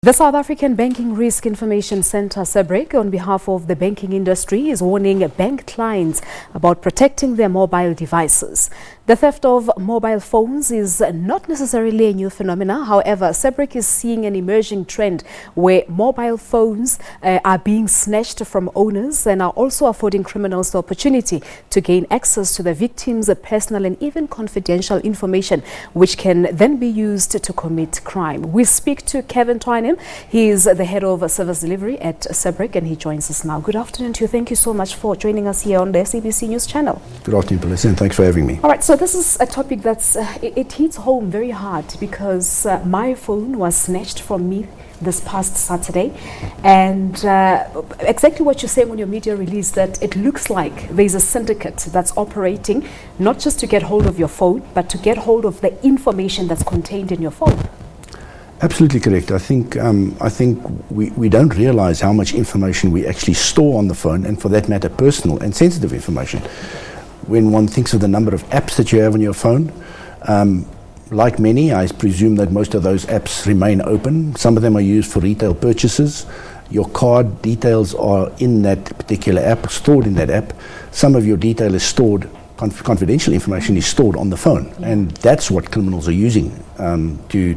The South African Banking Risk Information Centre, SABRIC, on behalf of the banking industry, is warning bank clients about protecting their mobile devices. The theft of mobile phones is not necessarily a new phenomenon. However, SABRIC is seeing an emerging trend where mobile phones are being snatched from owners and are also affording criminals the opportunity to gain access to the victims' personal and even confidential information, which can then be used to commit crime. We speak to Kevin Twinem. He is the head of service delivery at SABRIC, and he joins us now. Good afternoon to you. Thank you so much for joining us here on the SABC News channel. Good afternoon, Melissa, and thanks for having me. All right, so this is a topic that's it hits home very hard because my phone was snatched from me this past Saturday, and exactly what you're saying on your media release, that it looks like there's a syndicate that's operating not just to get hold of your phone, but to get hold of the information that's contained in your phone. Absolutely correct. I think we don't realize how much information we actually store on the phone, and for that matter, personal and sensitive information. When one thinks of the number of apps that you have on your phone, like many, I presume that most of those apps remain open. Some of them are used for retail purchases. Your card details are in that particular app, stored in that app. Some of your detail is stored, confidential information is stored on the phone, and that's what criminals are using to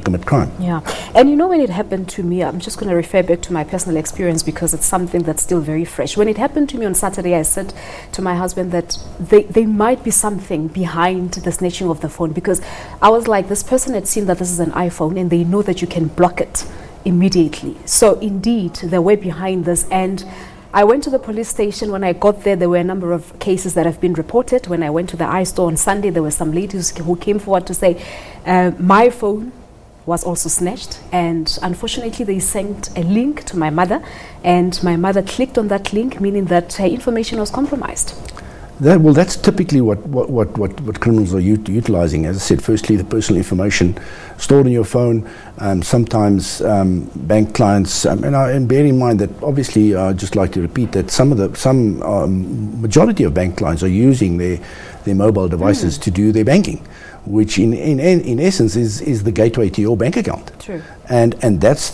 commit crime. Yeah, and you know, when it happened to me, I'm just going to refer back to my personal experience because it's something that's still very fresh. When it happened to me on Saturday, I said to my husband that there might be something behind the snatching of the phone, because I was like, this person had seen that this is an iPhone and they know that you can block it immediately. So indeed, they were behind this, and I went to the police station. When I got there, there were a number of cases that have been reported. When I went to the iStore on Sunday, there were some ladies who came forward to say my phone was also snatched, and unfortunately they sent a link to my mother, and my mother clicked on that link, meaning that her information was compromised. Well, that's typically what criminals are utilizing. As I said, firstly, the personal information stored in your phone. Sometimes bank clients, and bear in mind that obviously, I'd just like to repeat that majority of bank clients are using their mobile devices to do their banking, which in essence is the gateway to your bank account. True. And that's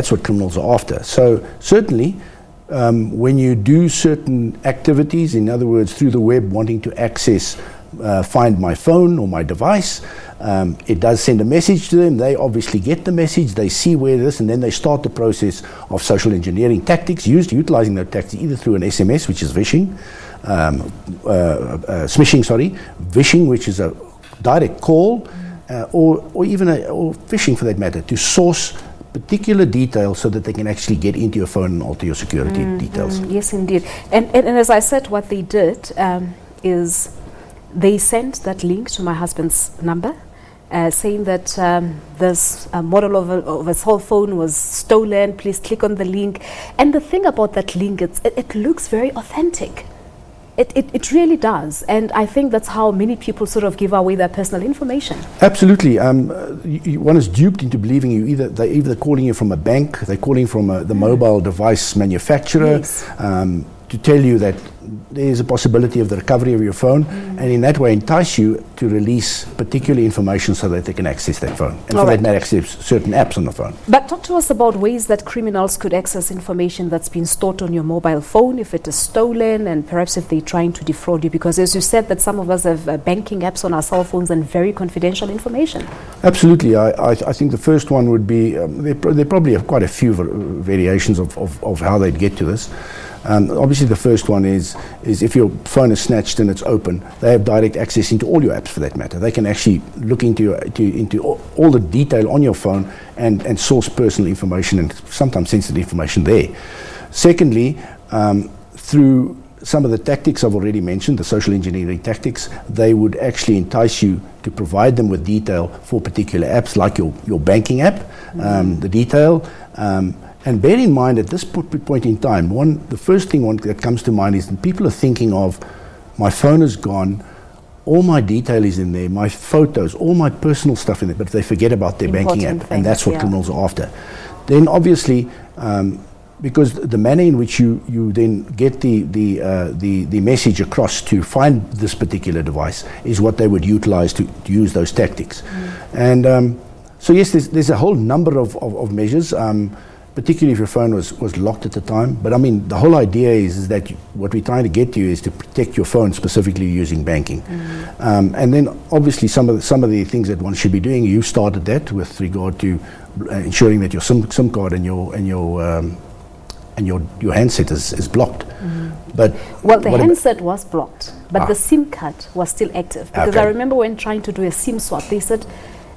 what criminals are after. So certainly, when you do certain activities, in other words, through the web, wanting to access, find my phone or my device, it does send a message to them. They obviously get the message, they see where it is, and then they start the process of social engineering tactics, utilizing those tactics either through an SMS, which is phishing, phishing, which is a direct call, or even or phishing for that matter, to source particular details so that they can actually get into your phone and alter your security details. Yes, indeed. And as I said, what they did is they sent that link to my husband's number, saying that this model of a cell phone was stolen. Please click on the link. And the thing about that link, it looks very authentic. It really does, and I think that's how many people sort of give away their personal information. Absolutely. One is duped into believing they're either calling you from a bank, they're calling from the mobile device manufacturer, yes, to tell you that there's a possibility of the recovery of your phone, and in that way entice you to release particular information so that they can access that phone, and for that matter access certain apps on the phone. But talk to us about ways that criminals could access information that's been stored on your mobile phone if it is stolen, and perhaps if they're trying to defraud you, because as you said that some of us have banking apps on our cell phones and very confidential information. Absolutely. I think the first one would be, there probably have quite a few variations of how they'd get to this. Obviously, the first one is if your phone is snatched and it's open, they have direct access into all your apps for that matter. They can actually look into all the detail on your phone and source personal information and sometimes sensitive information there. Secondly, through some of the tactics I've already mentioned, the social engineering tactics, they would actually entice you to provide them with detail for particular apps, like your banking app, the detail. And bear in mind, at this point in time, the first thing that comes to mind is that people are thinking of, my phone is gone, all my detail is in there, my photos, all my personal stuff in there, but they forget about their banking app, and that's what criminals are after. Then obviously, because the manner in which you then get the message across to find this particular device is what they would utilize to use those tactics. And So yes, there's a whole number of measures, particularly if your phone was locked at the time. But I mean, the whole idea is that what we're trying to get to is to protect your phone, specifically using banking. And then obviously some of the things that one should be doing, you started that with regard to ensuring that your SIM card and your handset is blocked. But the handset was blocked, but the SIM card was still active. Because I remember when trying to do a SIM swap, they said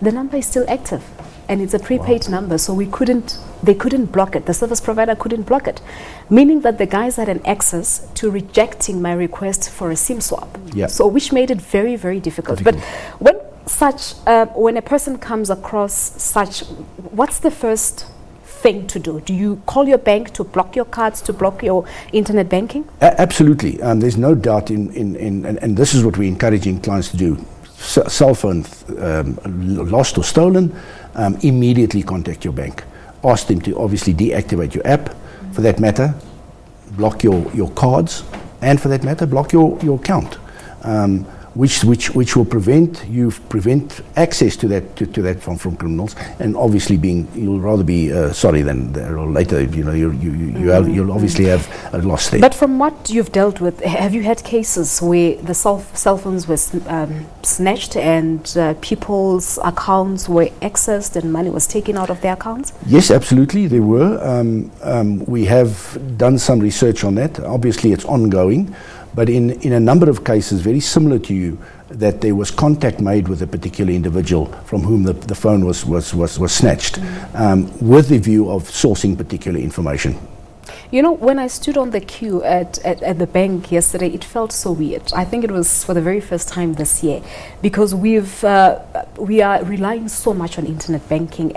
the number is still active, and it's a prepaid number, so they couldn't block it. The service provider couldn't block it, meaning that the guys had an access to rejecting my request for a SIM swap. So which made it very, very difficult. But when a person comes across such, what's the first thing to do? Do you call your bank to block your cards, to block your internet banking? Absolutely. There's no doubt and this is what we're encouraging clients to do. Cell phone lost or stolen, immediately contact your bank. Ask them to obviously deactivate your app, for that matter, block your cards, and for that matter, block your account. Which will prevent access to that from criminals, and obviously you'll rather be sorry than later. You'll obviously have a loss there. But from what you've dealt with, have you had cases where the cell phones were snatched and people's accounts were accessed and money was taken out of their accounts? Yes, absolutely, there were. We have done some research on that. Obviously, it's ongoing. But in a number of cases, very similar to you, that there was contact made with a particular individual from whom the phone was snatched, with the view of sourcing particular information. You know, when I stood on the queue at the bank yesterday, it felt so weird. I think it was for the very first time this year, because we are relying so much on internet banking,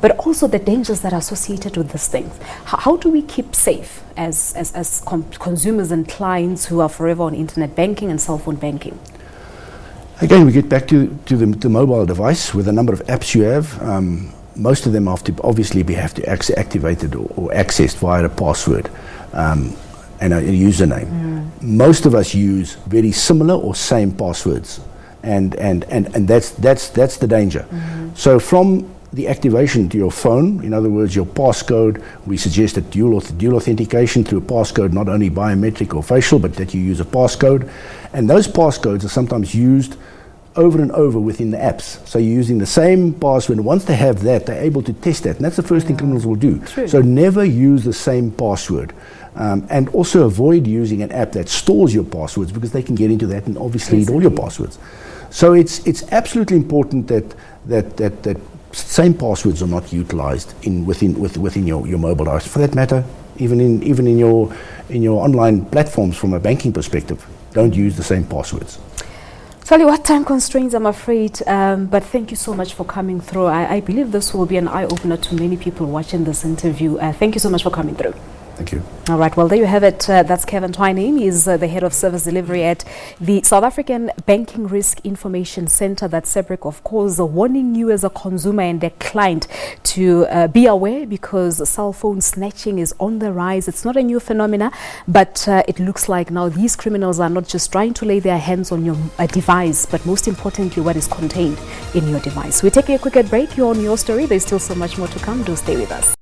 but also the dangers that are associated with these things. How do we keep safe as consumers and clients who are forever on internet banking and cell phone banking? Again, we get back to the mobile device with the number of apps you have. Most of them have to activated or accessed via a password and a username. Most of us use very similar or same passwords, and that's the danger. So from the activation to your phone, in other words, your passcode, we suggest that dual authentication through a passcode, not only biometric or facial, but that you use a passcode. And those passcodes are sometimes used over and over within the apps. So you're using the same password. Once they have that, they're able to test that. And that's the first thing criminals will do. True. So never use the same password. And also avoid using an app that stores your passwords, because they can get into that and obviously read all your passwords. So it's absolutely important that same passwords are not utilized within your mobile device. For that matter, even in your online platforms from a banking perspective, don't use the same passwords. Sally, what time constraints, I'm afraid, but thank you so much for coming through. I believe this will be an eye-opener to many people watching this interview. Thank you so much for coming through. Thank you. All right, well, there you have it. That's Kevin Twining. He's the head of service delivery at the South African Banking Risk Information Center, that's SABRIC, of course, warning you as a consumer and a client to be aware, because cell phone snatching is on the rise. It's not a new phenomena, but it looks like now these criminals are not just trying to lay their hands on your device, but most importantly, what is contained in your device. We're taking a quick break. You're on Your Story. There's still so much more to come. Do stay with us.